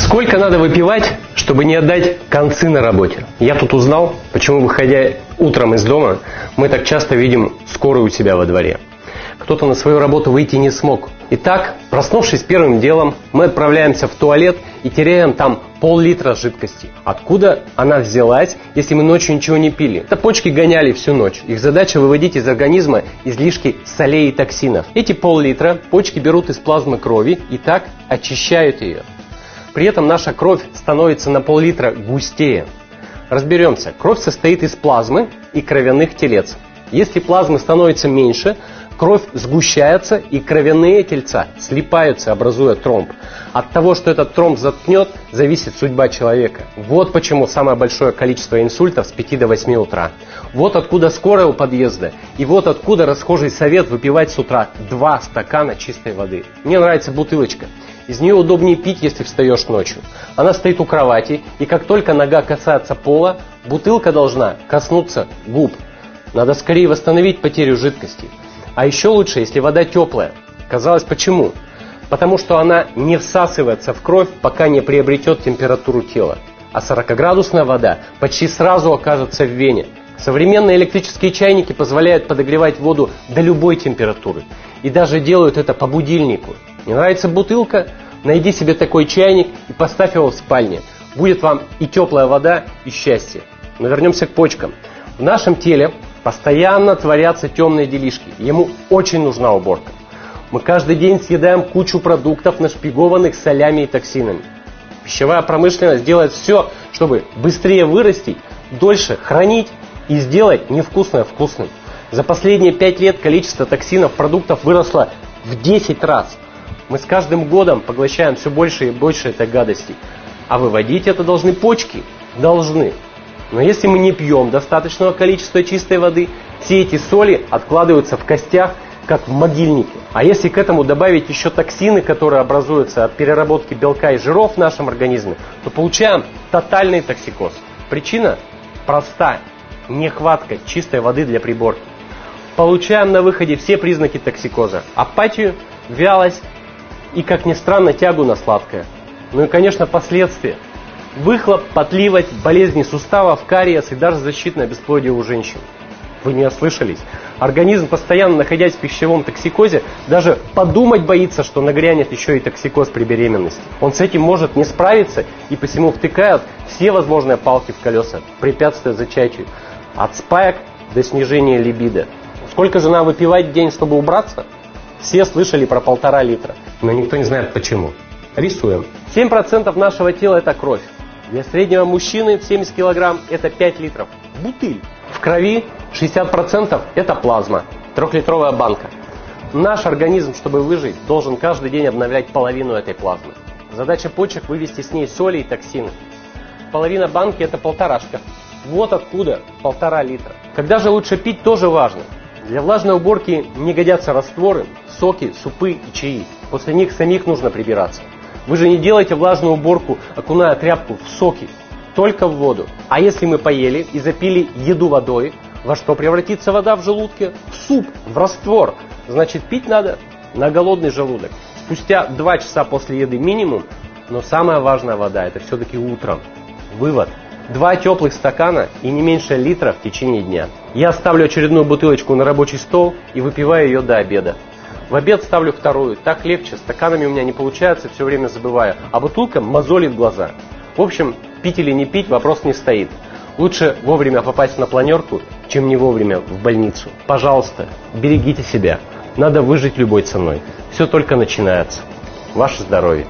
Сколько надо выпивать, чтобы не отдать концы на работе? Я тут узнал, почему, выходя утром из дома, мы так часто видим скорую у себя во дворе. Кто-то на свою работу выйти не смог. Итак, проснувшись первым делом, мы отправляемся в туалет и теряем там пол-литра жидкости. Откуда она взялась, если мы ночью ничего не пили? Это почки гоняли всю ночь. Их задача выводить из организма излишки солей и токсинов. Эти пол-литра почки берут из плазмы крови и так очищают ее. При этом наша кровь становится на пол-литра густее. Разберемся. Кровь состоит из плазмы и кровяных телец. Если плазмы становится меньше, кровь сгущается и кровяные тельца слипаются, образуя тромб. От того, что этот тромб заткнет, зависит судьба человека. Вот почему самое большое количество инсультов с 5 до 8 утра. Вот откуда скорая у подъезда. И вот откуда расхожий совет выпивать с утра 2 стакана чистой воды. Мне нравится бутылочка. Из нее удобнее пить, если встаешь ночью. Она стоит у кровати, и как только нога касается пола, бутылка должна коснуться губ. Надо скорее восстановить потерю жидкости. А еще лучше, если вода теплая. Казалось, почему? Потому что она не всасывается в кровь, пока не приобретет температуру тела. А 40-градусная вода почти сразу окажется в вене. Современные электрические чайники позволяют подогревать воду до любой температуры. И даже делают это по будильнику. Не нравится бутылка? Найди себе такой чайник и поставь его в спальне. Будет вам и теплая вода, и счастье. Но вернемся к почкам. В нашем теле постоянно творятся темные делишки. Ему очень нужна уборка. Мы каждый день съедаем кучу продуктов, нашпигованных солями и токсинами. Пищевая промышленность делает все, чтобы быстрее вырастить, дольше хранить и сделать невкусное вкусным. За последние 5 лет количество токсинов продуктов выросло в 10 раз. Мы с каждым годом поглощаем все больше и больше этой гадости. А выводить это должны почки? Должны. Но если мы не пьем достаточного количества чистой воды, все эти соли откладываются в костях, как в могильнике. А если к этому добавить еще токсины, которые образуются от переработки белка и жиров в нашем организме, то получаем тотальный токсикоз. Причина проста. Нехватка чистой воды для приборки. Получаем на выходе все признаки токсикоза. Апатию, вялость и, как ни странно, тягу на сладкое. Ну и, конечно, последствия. Выхлоп, потливость, болезни суставов, кариес и даже защитное бесплодие у женщин. Вы не ослышались. Организм, постоянно находясь в пищевом токсикозе, даже подумать боится, что нагрянет еще и токсикоз при беременности. Он с этим может не справиться и посему втыкают все возможные палки в колеса, препятствуя зачатию. От спаек до снижения либидо. Сколько же надо выпивать в день, чтобы убраться? Все слышали про 1,5 литра, но никто не знает почему. Рисуем. 7% нашего тела это кровь. Для среднего мужчины в 70 килограмм это 5 литров. Бутыль. В крови 60% это плазма. 3-литровая банка. Наш организм, чтобы выжить, должен каждый день обновлять половину этой плазмы. Задача почек вывести с ней соли и токсины. Половина банки это 1,5. Вот откуда 1,5 литра. Когда же лучше пить, тоже важно. Для влажной уборки не годятся растворы, соки, супы и чаи. После них самих нужно прибираться. Вы же не делаете влажную уборку, окуная тряпку в соки, только в воду. А если мы поели и запили еду водой, во что превратится вода в желудке? В суп, в раствор. Значит, пить надо на голодный желудок. Спустя 2 часа после еды минимум, но самая важная вода это все-таки утром. Вывод. 2 теплых стакана и не меньше литра в течение дня. Я ставлю очередную бутылочку на рабочий стол и выпиваю ее до обеда. В обед ставлю 2-ю, так легче, стаканами у меня не получается, все время забываю, а бутылка мозолит глаза. В общем, пить или не пить вопрос не стоит. Лучше вовремя попасть на планерку, чем не вовремя в больницу. Пожалуйста, берегите себя. Надо выжить любой ценой. Все только начинается. Ваше здоровье.